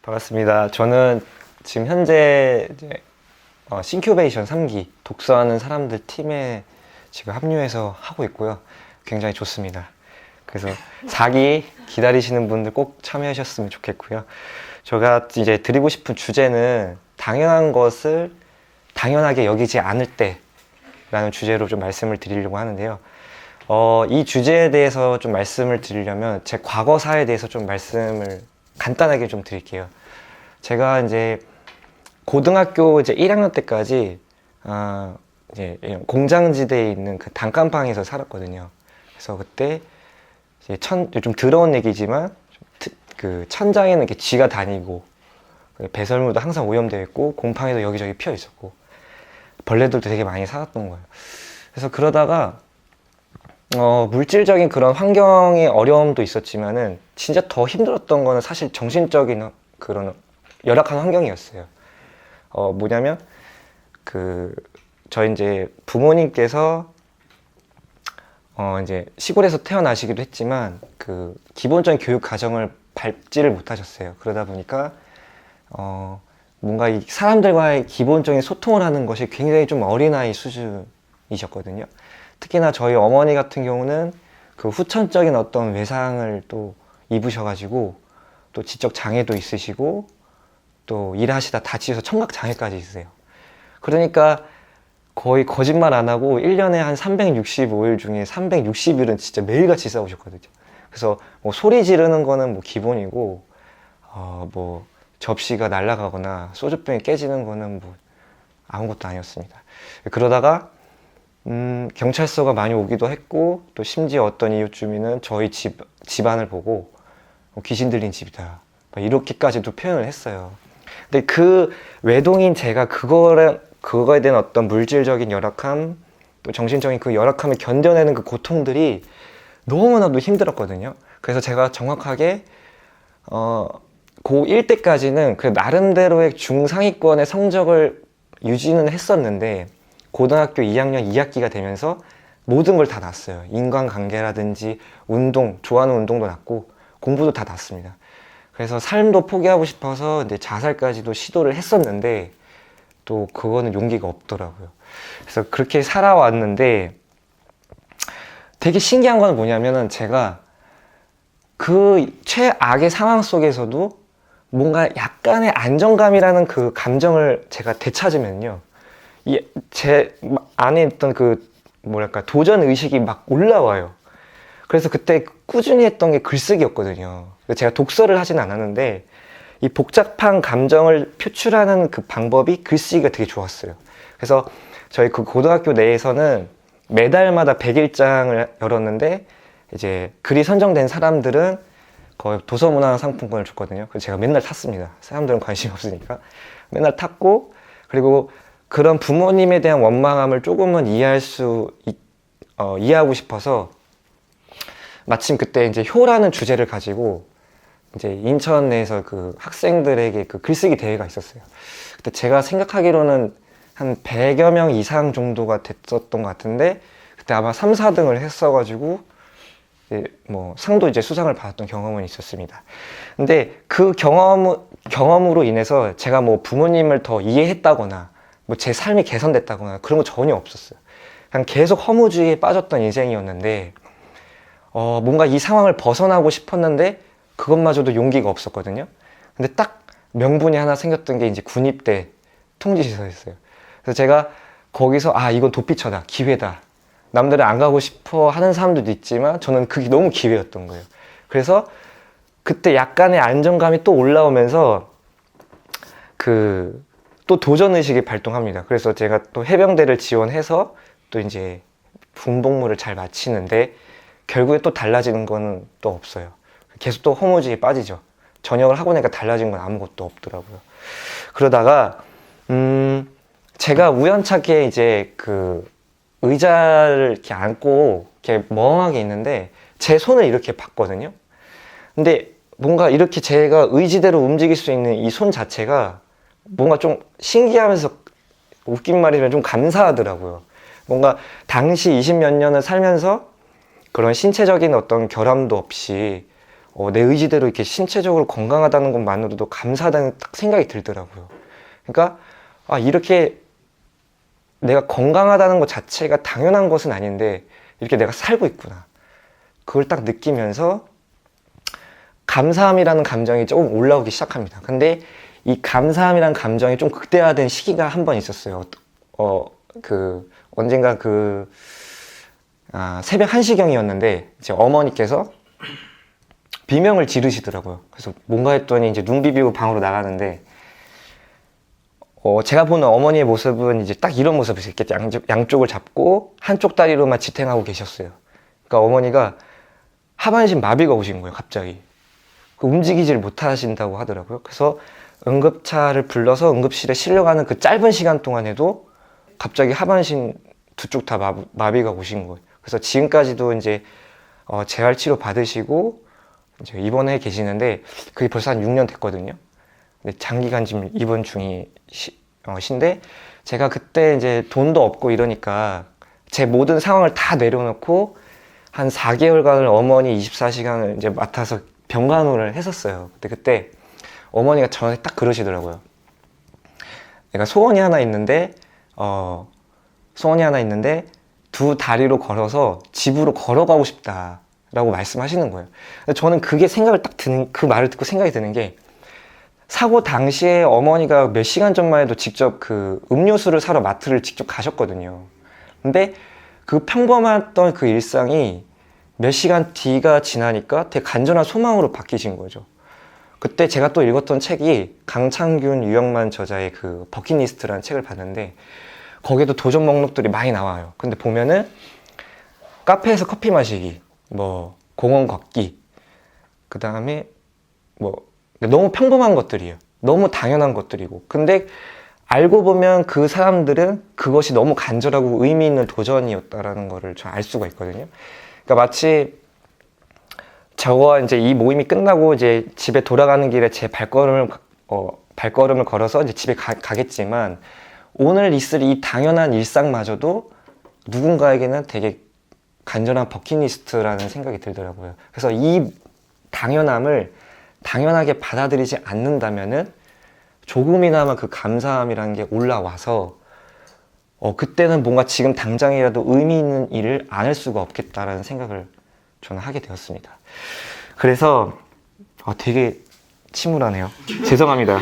반갑습니다. 저는 지금 현재 이제 싱큐베이션 3기 독서하는 사람들 팀에 지금 합류해서 하고 있고요. 굉장히 좋습니다. 그래서 4기 기다리시는 분들 꼭 참여하셨으면 좋겠고요. 제가 이제 드리고 싶은 주제는 당연한 것을 당연하게 여기지 않을 때라는 주제로 좀 말씀을 드리려고 하는데요. 이 주제에 대해서 좀 말씀을 드리려면 제 과거사에 대해서 좀 말씀을 간단하게 좀 드릴게요. 제가 이제 고등학교 이제 1학년 때까지 이제 공장지대에 있는 그 단칸방에서 살았거든요. 그래서 그때 이제 좀 더러운 얘기지만 그 천장에는 이렇게 쥐가 다니고 배설물도 항상 오염되어 있고 곰팡이도 여기저기 피어 있었고 벌레들도 되게 많이 살았던 거예요. 그래서 그러다가 물질적인 그런 환경의 어려움도 있었지만은 진짜 더 힘들었던 거는 사실 정신적인 그런 열악한 환경이었어요. 뭐냐면 저희 이제 부모님께서 이제 시골에서 태어나시기도 했지만 그 기본적인 교육 과정을 밟지를 못하셨어요. 그러다 보니까 뭔가 이 사람들과의 기본적인 소통을 하는 것이 굉장히 좀 어린아이 수준이셨거든요. 특히나 저희 어머니 같은 경우는 그 후천적인 어떤 외상을 또 입으셔가지고 또 지적 장애도 있으시고 또 일하시다 다치셔서 청각 장애까지 있으세요. 그러니까 거의 거짓말 안 하고 1년에 한 365일 중에 360일은 진짜 매일같이 싸우셨거든요. 그래서 뭐 소리 지르는 거는 뭐 기본이고 뭐 접시가 날아가거나 소주병이 깨지는 거는 뭐 아무것도 아니었습니다. 그러다가 경찰서가 많이 오기도 했고 또 심지어 어떤 이웃 주민은 저희 집안을 보고 귀신 들린 집이다 이렇게까지도 표현을 했어요. 근데 그 외동인 제가 그거에 대한 어떤 물질적인 열악함 또 정신적인 그 열악함을 견뎌내는 그 고통들이 너무나도 힘들었거든요. 그래서 제가 정확하게 고1 때까지는 그 나름대로의 중상위권의 성적을 유지는 했었는데 고등학교 2학년 2학기가 되면서 모든 걸 다 놨어요. 인간관계라든지 운동, 좋아하는 운동도 놨고 공부도 다 놨습니다. 그래서 삶도 포기하고 싶어서 이제 자살까지도 시도를 했었는데 또 그거는 용기가 없더라고요. 그래서 그렇게 살아왔는데 되게 신기한 건 뭐냐면은 제가 그 최악의 상황 속에서도 뭔가 약간의 안정감이라는 그 감정을 제가 되찾으면요. 제 안에 있던 그 뭐랄까 도전 의식이 막 올라와요. 그래서 그때 꾸준히 했던 게 글쓰기였거든요. 제가 독서를 하진 않았는데 이 복잡한 감정을 표출하는 그 방법이 글쓰기가 되게 좋았어요. 그래서 저희 그 고등학교 내에서는 매달마다 100일장을 열었는데 이제 글이 선정된 사람들은 거의 도서문화 상품권을 줬거든요. 그래서 제가 맨날 탔습니다. 사람들은 관심이 없으니까 맨날 탔고, 그리고 그런 부모님에 대한 원망함을 조금은 이해하고 싶어서 마침 그때 이제 효라는 주제를 가지고 이제 인천 내에서 그 학생들에게 그 글쓰기 대회가 있었어요. 그때 제가 생각하기로는 한 100여 명 이상 정도가 됐었던 것 같은데 그때 아마 3, 4등을 했어가지고 뭐 상도 이제 수상을 받았던 경험은 있었습니다. 근데 그 경험으로 인해서 제가 뭐 부모님을 더 이해했다거나 뭐 제 삶이 개선됐다거나 그런 거 전혀 없었어요. 그냥 계속 허무주의에 빠졌던 인생이었는데 뭔가 이 상황을 벗어나고 싶었는데 그것마저도 용기가 없었거든요. 근데 딱 명분이 하나 생겼던 게 이제 군입대 통지시설이었어요. 그래서 제가 거기서 이건 도피처다, 기회다. 남들은 안 가고 싶어 하는 사람들도 있지만 저는 그게 너무 기회였던 거예요. 그래서 그때 약간의 안정감이 또 올라오면서 또 도전의식이 발동합니다. 그래서 제가 또 해병대를 지원해서 또 이제 군복무를 잘 마치는데 결국에 또 달라지는 건 또 없어요. 계속 또 허무주의에 빠지죠. 전역을 하고 나니까 달라진 건 아무것도 없더라고요. 그러다가 제가 우연찮게 이제 그 의자를 이렇게 안고 이렇게 멍하게 있는데 제 손을 이렇게 봤거든요. 근데 뭔가 이렇게 제가 의지대로 움직일 수 있는 이 손 자체가 뭔가 좀 신기하면서 웃긴 말이면 좀 감사하더라고요. 뭔가 당시 20몇 년을 살면서 그런 신체적인 어떤 결함도 없이 내 의지대로 이렇게 신체적으로 건강하다는 것만으로도 감사하다는 딱 생각이 들더라고요. 그러니까 이렇게 내가 건강하다는 것 자체가 당연한 것은 아닌데 이렇게 내가 살고 있구나. 그걸 딱 느끼면서 감사함이라는 감정이 조금 올라오기 시작합니다. 근데 이 감사함이라는 감정이 좀 극대화된 시기가 한 번 있었어요. 언젠가 새벽 1시경이었는데 이제 어머니께서 비명을 지르시더라고요. 그래서 뭔가 했더니 이제 눈 비비고 방으로 나가는데 제가 보는 어머니의 모습은 이제 딱 이런 모습이었어요. 이렇게 양쪽을 잡고 한쪽 다리로만 지탱하고 계셨어요. 그러니까 어머니가 하반신 마비가 오신 거예요, 갑자기. 움직이질 못하신다고 하더라고요. 그래서 응급차를 불러서 응급실에 실려가는 그 짧은 시간 동안에도 갑자기 하반신 두 쪽 다 마비가 오신 거예요. 그래서 지금까지도 이제 재활치료 받으시고 이제 입원해 계시는데 그게 벌써 한 6년 됐거든요. 근데 장기간 지금 입원 중이신데 제가 그때 이제 돈도 없고 이러니까 제 모든 상황을 다 내려놓고 한 4개월간을 어머니 24시간을 이제 맡아서 병간호를 했었어요. 근데 그때 어머니가 저한테 딱 그러시더라고요. 내가 소원이 하나 있는데 두 다리로 걸어서 집으로 걸어가고 싶다라고 말씀하시는 거예요. 저는 그게 그 말을 듣고 생각이 드는 게 사고 당시에 어머니가 몇 시간 전만 해도 직접 그 음료수를 사러 마트를 직접 가셨거든요. 근데 그 평범했던 그 일상이 몇 시간 뒤가 지나니까 되게 간절한 소망으로 바뀌신 거죠. 그때 제가 또 읽었던 책이 강창균, 유영만 저자의 그 버킷리스트라는 책을 봤는데 거기에도 도전 목록들이 많이 나와요. 근데 보면은 카페에서 커피 마시기, 공원 걷기, 그 다음에 너무 평범한 것들이에요. 너무 당연한 것들이고. 근데 알고 보면 그 사람들은 그것이 너무 간절하고 의미 있는 도전이었다라는 거를 좀 알 수가 있거든요. 그러니까 마치 저와 이제 이 모임이 끝나고 이제 집에 돌아가는 길에 제 발걸음을 걸어서 이제 집에 가겠지만 오늘 있을 이 당연한 일상마저도 누군가에게는 되게 간절한 버킷리스트라는 생각이 들더라고요. 그래서 이 당연함을 당연하게 받아들이지 않는다면은 조금이나마 그 감사함이라는 게 올라와서 그때는 뭔가 지금 당장이라도 의미 있는 일을 안 할 수가 없겠다라는 생각을 저는 하게 되었습니다. 그래서 되게 침울하네요. 죄송합니다.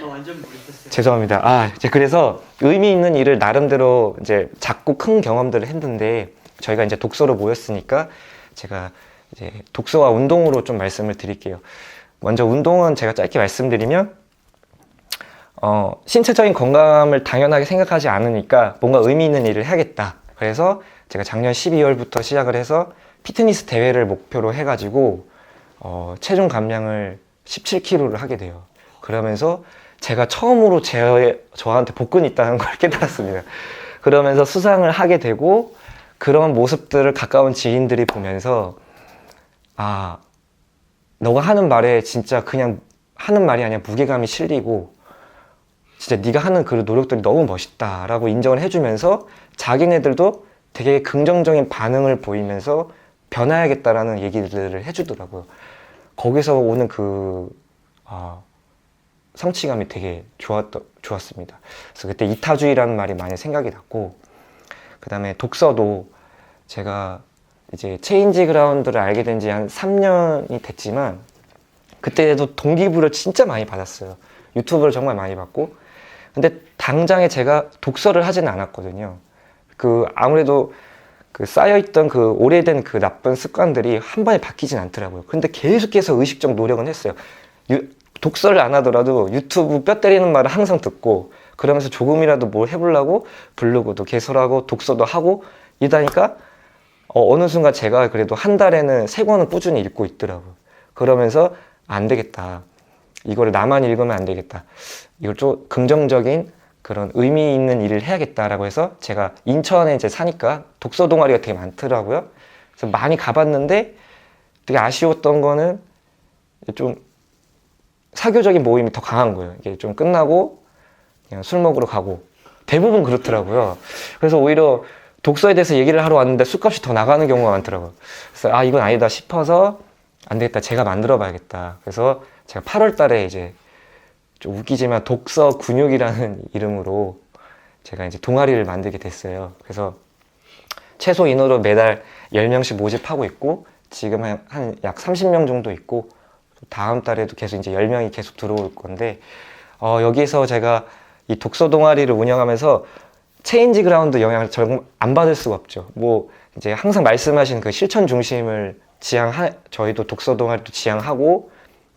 완전 몰입했어요. 죄송합니다. 이제 그래서 의미 있는 일을 나름대로 이제 작고 큰 경험들을 했는데 저희가 이제 독서로 모였으니까 제가 이제 독서와 운동으로 좀 말씀을 드릴게요. 먼저 운동은 제가 짧게 말씀드리면 신체적인 건강함을 당연하게 생각하지 않으니까 뭔가 의미 있는 일을 해야겠다. 그래서 제가 작년 12월부터 시작을 해서 피트니스 대회를 목표로 해가지고 체중 감량을 17kg를 하게 돼요. 그러면서 제가 처음으로 저한테 복근이 있다는 걸 깨달았습니다. 그러면서 수상을 하게 되고 그런 모습들을 가까운 지인들이 보면서 너가 하는 말에 진짜 그냥 하는 말이 아니라 무게감이 실리고 진짜 네가 하는 그 노력들이 너무 멋있다라고 인정을 해주면서 자기네들도 되게 긍정적인 반응을 보이면서 변화해야겠다라는 얘기들을 해주더라고요. 거기서 오는 성취감이 되게 좋았습니다. 그래서 그때 이타주의라는 말이 많이 생각이 났고, 그 다음에 독서도 제가 이제 체인지 그라운드를 알게 된 지 한 3년이 됐지만 그때도 동기부여를 진짜 많이 받았어요. 유튜브를 정말 많이 봤고, 근데 당장에 제가 독서를 하지는 않았거든요. 아무래도 쌓여있던 오래된 나쁜 습관들이 한 번에 바뀌진 않더라고요. 근데 계속해서 의식적 노력은 했어요. 독서를 안 하더라도 유튜브 뼈 때리는 말을 항상 듣고, 그러면서 조금이라도 뭘 해보려고 블로그도 개설하고 독서도 하고 이러다니까 어느 순간 제가 그래도 한 달에는 3권은 꾸준히 읽고 있더라고요. 그러면서 안 되겠다. 이거를 나만 읽으면 안 되겠다. 이걸 좀 긍정적인 그런 의미 있는 일을 해야겠다라고 해서 제가 인천에 이제 사니까 독서 동아리가 되게 많더라고요. 그래서 많이 가봤는데 되게 아쉬웠던 거는 좀 사교적인 모임이 더 강한 거예요. 이게 좀 끝나고 그냥 술 먹으러 가고 대부분 그렇더라고요. 그래서 오히려 독서에 대해서 얘기를 하러 왔는데 술값이 더 나가는 경우가 많더라고요. 그래서 이건 아니다 싶어서 안 되겠다. 제가 만들어 봐야겠다. 그래서 제가 8월 달에 이제 좀 웃기지만 독서 근육이라는 이름으로 제가 이제 동아리를 만들게 됐어요. 그래서 최소 인원으로 매달 10명씩 모집하고 있고 지금 한 약 30명 정도 있고 다음 달에도 계속 이제 10명이 계속 들어올 건데 여기서 제가 이 독서 동아리를 운영하면서 체인지 그라운드 영향을 정말 안 받을 수가 없죠. 뭐 이제 항상 말씀하신 그 실천 중심을 저희도 독서 동아리도 지향하고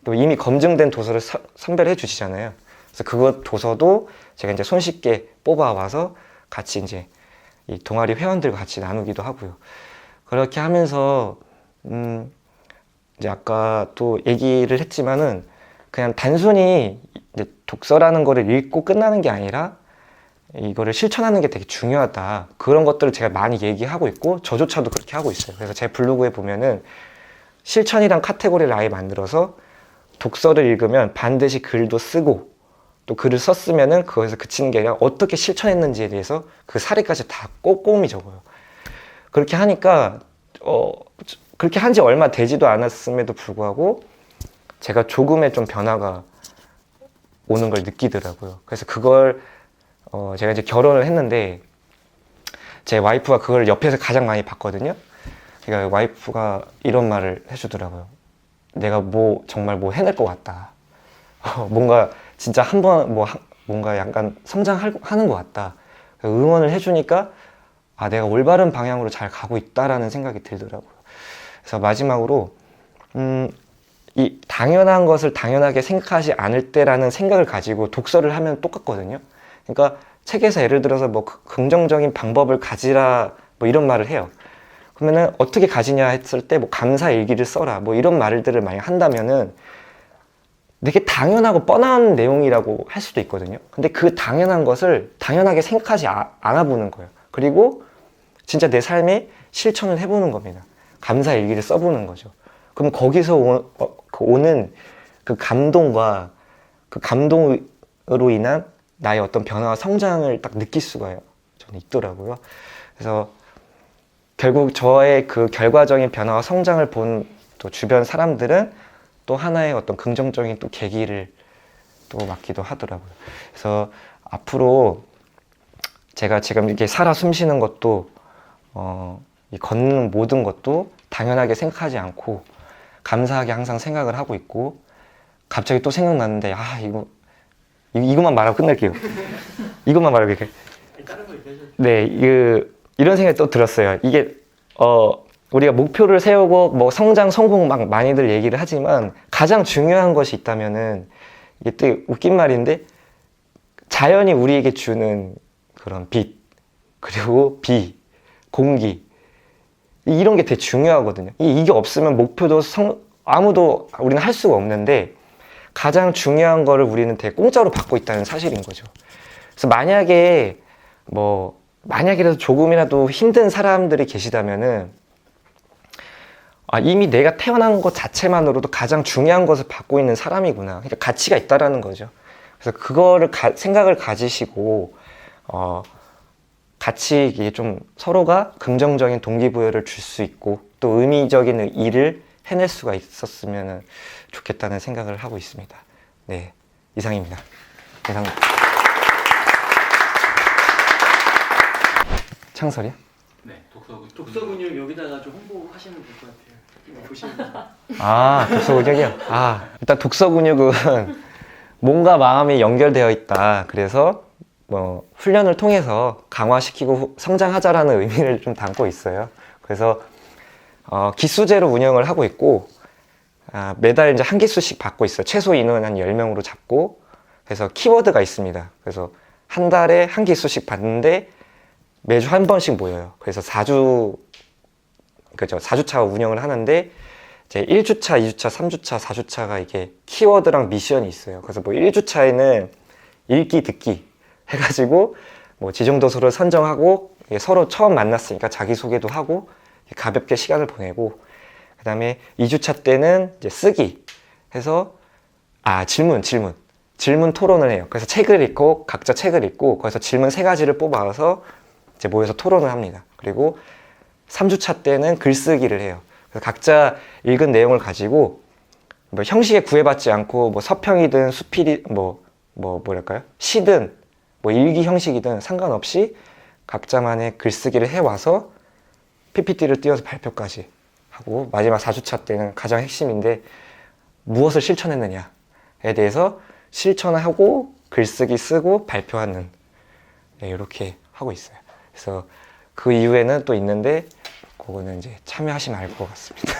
또 이미 검증된 도서를 선별해 주시잖아요. 그래서 그것 도서도 제가 이제 손쉽게 뽑아와서 같이 이제 이 동아리 회원들과 같이 나누기도 하고요. 그렇게 하면서 이제 아까 또 얘기를 했지만은 그냥 단순히 이제 독서라는 거를 읽고 끝나는 게 아니라 이거를 실천하는 게 되게 중요하다. 그런 것들을 제가 많이 얘기하고 있고 저조차도 그렇게 하고 있어요. 그래서 제 블로그에 보면은 실천이란 카테고리를 아예 만들어서 독서를 읽으면 반드시 글도 쓰고 또 글을 썼으면은 그거에서 그치는 게 아니라 어떻게 실천했는지에 대해서 그 사례까지 다 꼼꼼히 적어요. 그렇게 하니까 그렇게 한 지 얼마 되지도 않았음에도 불구하고 제가 조금의 좀 변화가 오는 걸 느끼더라고요. 그래서 그걸 제가 이제 결혼을 했는데 제 와이프가 그걸 옆에서 가장 많이 봤거든요. 그러니까 와이프가 이런 말을 해주더라고요. 내가 정말 해낼 것 같다. 뭔가 진짜 한번 뭔가 약간 성장하는 것 같다. 응원을 해주니까 내가 올바른 방향으로 잘 가고 있다라는 생각이 들더라고요. 그래서 마지막으로 이 당연한 것을 당연하게 생각하지 않을 때라는 생각을 가지고 독서를 하면 똑같거든요. 그러니까 책에서 예를 들어서 긍정적인 방법을 가지라 이런 말을 해요. 그러면은 어떻게 가지냐 했을 때 감사 일기를 써라 이런 말들을 만약 한다면은 되게 당연하고 뻔한 내용이라고 할 수도 있거든요. 근데 그 당연한 것을 당연하게 생각하지 않아 보는 거예요. 그리고 진짜 내 삶에 실천을 해보는 겁니다. 감사 일기를 써보는 거죠. 그럼 거기서 오는 그 감동과 그 감동으로 인한 나의 어떤 변화와 성장을 딱 느낄 수가 저는 있더라고요. 그래서 결국 저의 그 결과적인 변화와 성장을 본 또 주변 사람들은 또 하나의 어떤 긍정적인 또 계기를 또 맞기도 하더라고요. 그래서 앞으로 제가 지금 이렇게 살아 숨쉬는 것도 이 걷는 모든 것도 당연하게 생각하지 않고 감사하게 항상 생각을 하고 있고 갑자기 또 생각났는데 이것만 말하고 끝낼게요. 이것만 말하고 이렇게. 다른 거 얘기하셔도 네, 이런 생각이 또 들었어요. 이게 우리가 목표를 세우고 성장, 성공 막 많이들 얘기를 하지만 가장 중요한 것이 있다면은 이게 또 웃긴 말인데 자연이 우리에게 주는 그런 빛 그리고 비, 공기 이런 게 되게 중요하거든요. 이게 없으면 목표도 아무도 우리는 할 수가 없는데 가장 중요한 거를 우리는 되게 공짜로 받고 있다는 사실인 거죠. 그래서 만약이라도 조금이라도 힘든 사람들이 계시다면은 이미 내가 태어난 것 자체만으로도 가장 중요한 것을 받고 있는 사람이구나. 그러니까 가치가 있다라는 거죠. 그래서 그거를 생각을 가지시고 같이 이게 좀 서로가 긍정적인 동기부여를 줄 수 있고 또 의미적인 일을 해낼 수가 있었으면 좋겠다는 생각을 하고 있습니다. 네, 이상입니다. 창설이야? 네, 독서 근육 여기다가 좀 홍보하시면 될 것 같아요. 이거 보시면서. 독서 근육이요? 일단 독서 근육은 몸과 마음이 연결되어 있다. 그래서 훈련을 통해서 강화시키고 성장하자라는 의미를 좀 담고 있어요. 그래서 기수제로 운영을 하고 있고 매달 이제 한 기수씩 받고 있어요. 최소 인원 한 10명으로 잡고 그래서 키워드가 있습니다. 그래서 한 달에 한 기수씩 받는데 매주 한 번씩 모여요. 그래서 4주차 운영을 하는데 이제 1주차, 2주차, 3주차, 4주차가 이게 키워드랑 미션이 있어요. 그래서 1주차에는 읽기, 듣기 해가지고 지정도서를 선정하고 서로 처음 만났으니까 자기소개도 하고 가볍게 시간을 보내고 그 다음에 2주차 때는 이제 쓰기 해서 질문 토론을 해요. 그래서 각자 책을 읽고 거기서 질문 3가지를 뽑아서 이제 모여서 토론을 합니다. 그리고 3주차 때는 글쓰기를 해요. 그래서 각자 읽은 내용을 가지고 뭐 형식에 구애받지 않고 뭐 서평이든 수필이 뭐랄까요? 시든 뭐 일기 형식이든 상관없이 각자만의 글쓰기를 해와서 PPT를 띄워서 발표까지 하고 마지막 4주차 때는 가장 핵심인데 무엇을 실천했느냐에 대해서 실천하고 글쓰기 쓰고 발표하는 네, 이렇게 하고 있어요. 그래서 그 이후에는 또 있는데 그거는 이제 참여하시면 알 것 같습니다.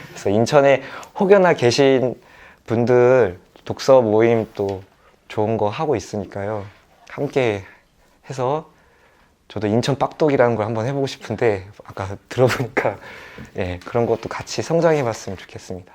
그래서 인천에 혹여나 계신 분들 독서 모임 또 좋은 거 하고 있으니까요. 함께 해서 저도 인천 빡독이라는 걸 한번 해보고 싶은데 아까 들어보니까 예, 그런 것도 같이 성장해 봤으면 좋겠습니다.